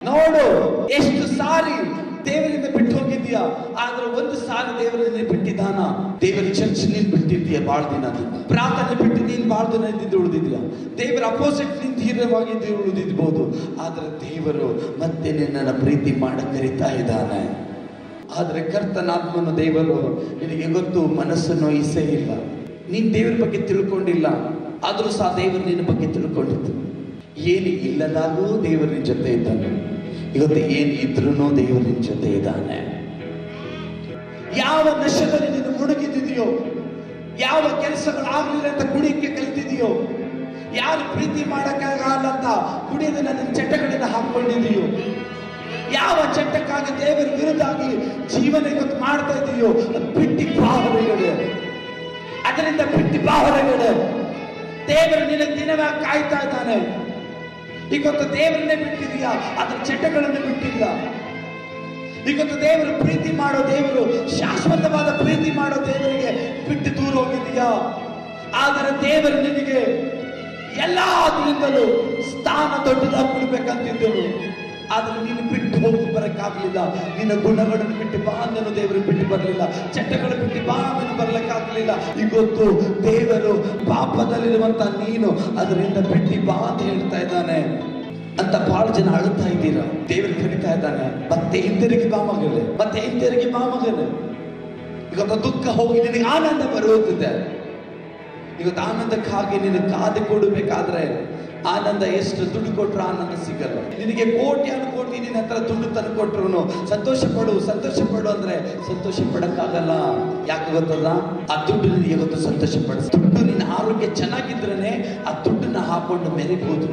ನೋಡು, ಎಷ್ಟು ಸಾರಿ ದೇವರಿಂದ ಬಿಟ್ಟು ಹೋಗಿದ್ಯಾ, ಆದ್ರೆ ಒಂದು ಸಾರಿ ದೇವರಿಂದ ಬಿಟ್ಟಿದ್ದಾನ. ದೇವರ ಚರ್ಚ್ ನೀನ್ ಬಿಟ್ಟಿದ್ದೀಯ ಬಾಳ ದಿನ, ಪ್ರಾರ್ಥನೆ ಬಿಟ್ಟು ನೀನ್ ಬಾಳ ದಿನ ಇದ್ದಿದ್ದು ಉಳಿದಿದ್ಯಾ, ದೇವರ ಅಪೋಸಿಟ್ ನಿನ್ ಧೀರವಾಗಿದ್ದು ಉಳಿದಿರ್ಬೋದು. ಆದ್ರೆ ದೇವರು ಮತ್ತೆ ನಿನ್ನನ್ನು ಪ್ರೀತಿ ಮಾಡ ಕರಿತಾ ಇದ್ದಾನೆ. ಆದ್ರೆ ಕರ್ತನಾತ್ಮನು ದೇವರು ನಿನಗೆ ಗೊತ್ತು, ಮನಸ್ಸನ್ನು ಇಸೆ ಇಲ್ಲ, ನೀನ್ ದೇವರ ಬಗ್ಗೆ ತಿಳ್ಕೊಂಡಿಲ್ಲ, ಆದ್ರೂ ಸಹ ದೇವರು ನಿನ್ನ ಬಗ್ಗೆ ತಿಳ್ಕೊಂಡಿತ್ತು. ಏನು ಇಲ್ಲದಾಗೂ ದೇವರು ನಿನ್ನ ಜೊತೆ ಇದ್ದಾನೆ, ಇವತ್ತು ಏನು ಇದ್ರೂ ದೇವರು ನಿನ್ನ ಜೊತೆ ಇದ್ದಾನೆ. ಯಾವ ನಶೆದಲ್ಲಿ ನೀನು ಮುಳುಗಿದೆಯೋ, ಯಾವ ಕೆಲಸಗಳಾಗಲಿಲ್ಲ ಅಂತ ಕುಡಿಯಕ್ಕೆ ಕಲಿತಿದೆಯೋ, ಯಾರು ಪ್ರೀತಿ ಮಾಡಕ್ಕಾಗಲ್ಲ ಅಂತ ಕುಡಿಯೋದು ನನ್ನ ಚಟಗಳಿಂದ ಹಾಕೊಂಡಿದೆಯೋ, ಯಾವ ಚಟಕ್ಕಾಗಿ ದೇವರ ವಿರುದ್ಧಾಗಿ ಜೀವನ ಇವತ್ತು ಮಾಡ್ತಾ ಇದೆಯೋ, ಬಿಟ್ಟಿ ಬಾಹರಗಳು, ಅದರಿಂದ ಬಿಟ್ಟಿ ಬಾಹರಗಳು. ದೇವರು ನಿನಗೆ ದಿನವಾಗಿ ಕಾಯ್ತಾ ಇದ್ದಾನೆ. ಇವತ್ತು ದೇವರನ್ನೇ ಬಿಟ್ಟಿದೀಯಾ, ಅದ್ರ ಚಟಗಳನ್ನು ಬಿಟ್ಟಿಲ್ಲ. ಇವತ್ತು ದೇವರು ಪ್ರೀತಿ ಮಾಡೋ ದೇವರು, ಶಾಶ್ವತವಾದ ಪ್ರೀತಿ ಮಾಡೋ ದೇವರಿಗೆ ಬಿಟ್ಟು ದೂರ ಹೋಗಿದೀಯಾ. ಆದರೆ ದೇವರು ನಿನಗೆ ಎಲ್ಲಾದ್ರಿಂದಲೂ ಸ್ಥಾನ ದೊಡ್ಡದಾಗಿ ಕೊಡ್ಬೇಕಂತಿದ್ದರು. ಆದ್ರೆ ನೀನು ಬಿಟ್ಟು ಹೋಗಿ ಬರಕ್ಕಾಗ್ಲಿಲ್ಲ. ನಿನ್ನ ಗುಣಗಳನ್ನು ಬಿಟ್ಟು ಬಾ ಅಂದನು ದೇವರು ಬಿಟ್ಟು ಬರಲಿಲ್ಲ, ಚಟಗಳು ಬಿಟ್ಟು ಬಾ ಅಂದನು ಬರ್ಲಿಕ್ಕಾಗ್ಲಿಲ್ಲ. ಇವತ್ತು ದೇವರು ಪಾಪದಲ್ಲಿರುವಂತ ನೀನು ಅದರಿಂದ ಬಿಟ್ಟು ಬಾ ಅಂತ ಹೇಳ್ತಾ ಇದ್ದಾನೆ ಅಂತ ಬಹಳ ಜನ ಅಳುತ್ತಾ ಇದ್ದೀರಾ. ದೇವರು ಕರೀತಾ ಇದ್ದಾನೆ, ಮತ್ತೆ ಹಿಂತಿರುಗಿ ಬಾ ಮಗನೇ, ಮತ್ತೆ ಹಿಂತಿರುಗಿ ಬಾ ಮಗನೇ. ಇವತ್ತು ದುಃಖ ಹೋಗಿ ನಿನಗೆ ಆನಂದ ಬರುತ್ತದೆ. ಇವತ್ತು ಆನಂದಕ್ಕಾಗಿ ನೀನು ಕಾದು ಕೊಡಬೇಕಾದ್ರೆ ಆನಂದ ಎಷ್ಟು ದುಡ್ಡು ಕೊಟ್ಟರು ಆನಂದ ಸಿಗಲ್ಲ. ನಿನಗೆ ಕೋಟಿ ಅನ್ಕೋಟಿ ನಿನ್ನ ಹತ್ರ ದುಡ್ಡು ತಂದು ಕೊಟ್ರು ಸಂತೋಷ ಪಡು ಅಂದ್ರೆ ಸಂತೋಷ ಪಡಕ್ಕಾಗಲ್ಲ. ಯಾಕೆ ಗೊತ್ತದ? ಆ ದುಡ್ಡು ನಿನಗೆ ಗೊತ್ತು ಸಂತೋಷ ಪಡಿಸ್. ದುಡ್ಡು ನಿನ್ನ ಆರೋಗ್ಯ ಚೆನ್ನಾಗಿದ್ರೇನೆ ಆ ದುಡ್ಡನ್ನ ಹಾಕೊಂಡು ಮೆರೆಬಹುದು.